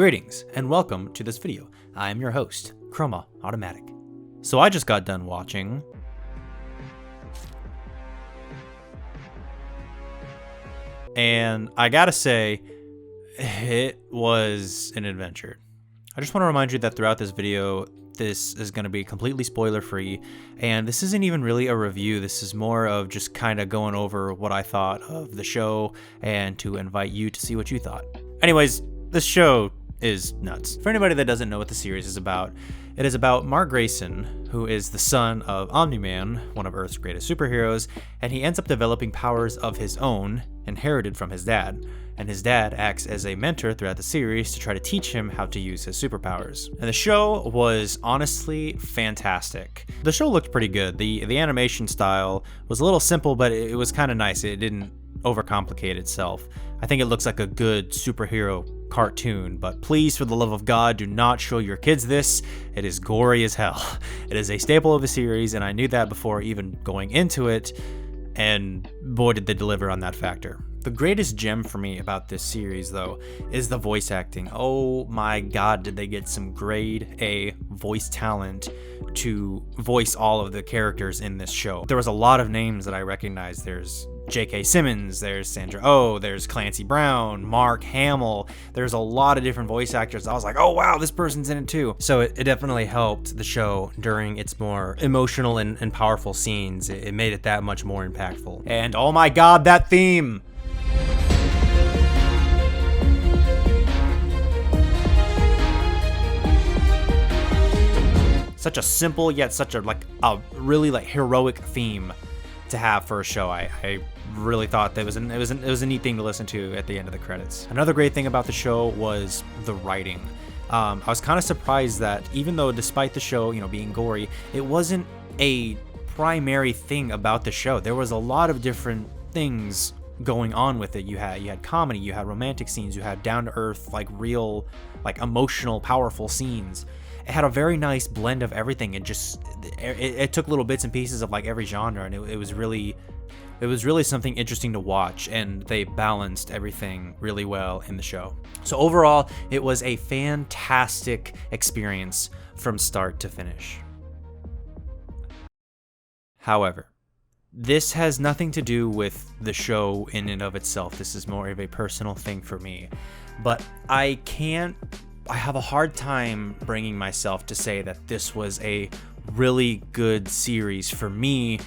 Greetings and welcome to this video. I am your host, Chroma Automatic. So I just got done watching and I gotta say, it was an adventure. I just want to remind you that throughout this video, this is going to be completely spoiler free, and this isn't even really a review. This is more of just kind of going over what I thought of the show and to invite you to see what you thought. Anyways, this show is nuts. For anybody that doesn't know what the series is about, it is about Mark Grayson, who is the son of Omni-Man, one of Earth's greatest superheroes, and he ends up developing powers of his own, inherited from his dad. And his dad acts as a mentor throughout the series to try to teach him how to use his superpowers. And the show was honestly fantastic. The show looked pretty good. The animation style was a little simple, but it was kind of nice. It didn't overcomplicate itself. I think it looks like a good superhero cartoon, but please, for the love of God, do not show your kids this. It is gory as hell. It is a staple of the series, and I knew that before even going into it, and boy did they deliver on that factor. The greatest gem for me about this series, though, is the voice acting. Oh my God, did they get some grade A voice talent to voice all of the characters in this show. There was a lot of names that I recognized. There's J.K. Simmons, there's Sandra Oh, there's Clancy Brown, Mark Hamill. There's a lot of different voice actors. I was like, oh wow, this person's in it too. So it definitely helped the show during its more emotional and powerful scenes. It made it that much more impactful. And oh my God, that theme! Such a simple yet such a really heroic theme to have for a show. I really thought that it was a neat thing to listen to at the end of the credits. Another great thing about the show was the writing. I was kind of surprised that even though despite the show, being gory, it wasn't a primary thing about the show. There was a lot of different things going on with it. You had comedy, you had romantic scenes, you had down to earth, real, emotional, powerful scenes. It had a very nice blend of everything. It took little bits and pieces of every genre, and it was really something interesting to watch, and they balanced everything really well in the show. So overall, it was a fantastic experience from start to finish. However, this has nothing to do with the show in and of itself. This is more of a personal thing for me. But I have a hard time bringing myself to say that this was a really good series for me,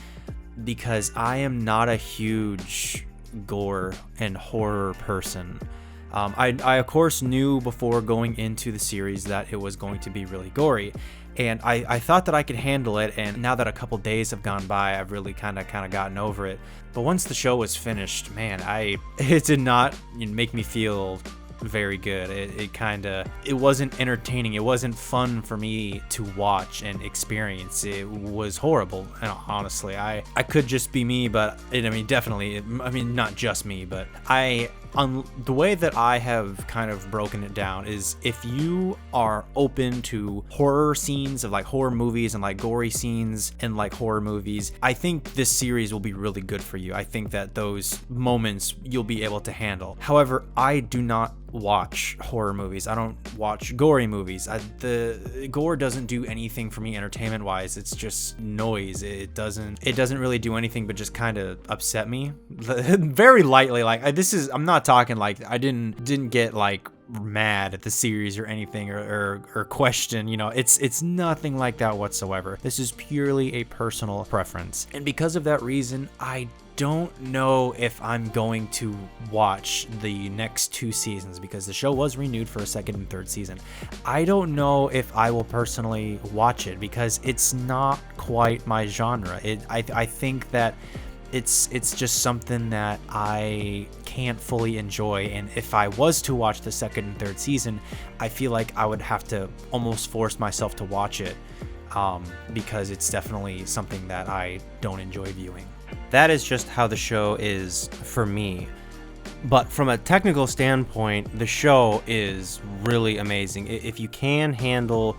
because I am not a huge gore and horror person. I of course knew before going into the series that it was going to be really gory, and I thought that I could handle it, and now that a couple days have gone by, I've really kind of gotten over it. But once the show was finished, man, it did not make me feel very good. It wasn't entertaining. It wasn't fun for me to watch and experience. It was horrible, and honestly, I could just be me, but definitely, not just me, but the way that I have kind of broken it down is, if you are open to horror scenes of horror movies and gory scenes and horror movies, I think this series will be really good for you. I think that those moments you'll be able to handle. However, I do not watch horror movies. I don't watch gory movies. The gore doesn't do anything for me entertainment wise. It's just noise. It doesn't really do anything but just kind of upset me very lightly. I'm not talking I didn't get mad at the series or anything or question, it's nothing like that whatsoever. This is purely a personal preference, and because of that reason, I don't know if I'm going to watch the next 2 seasons, because the show was renewed for a second and third season. I don't know if I will personally watch it, because it's not quite my genre. I think that it's just something that I can't fully enjoy, and if I was to watch the second and third season, I feel like I would have to almost force myself to watch it, because it's definitely something that I don't enjoy viewing. That is just how the show is for me. But from a technical standpoint, the show is really amazing. If you can handle,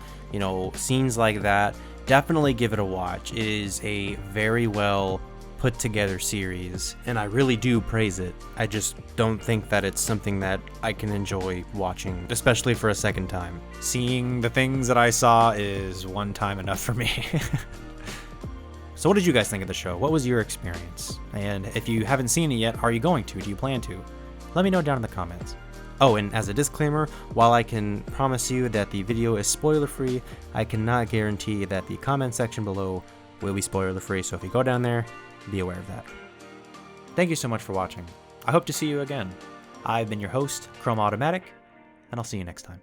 scenes like that, definitely give it a watch. It is a very well put together series, and I really do praise it. I just don't think that it's something that I can enjoy watching, especially for a second time. Seeing the things that I saw is one time enough for me. So what did you guys think of the show? What was your experience? And if you haven't seen it yet, are you going to? Do you plan to? Let me know down in the comments. Oh, and as a disclaimer, while I can promise you that the video is spoiler-free, I cannot guarantee that the comment section below will be spoiler-free, so if you go down there, be aware of that. Thank you so much for watching. I hope to see you again. I've been your host, Chrome Automatic, and I'll see you next time.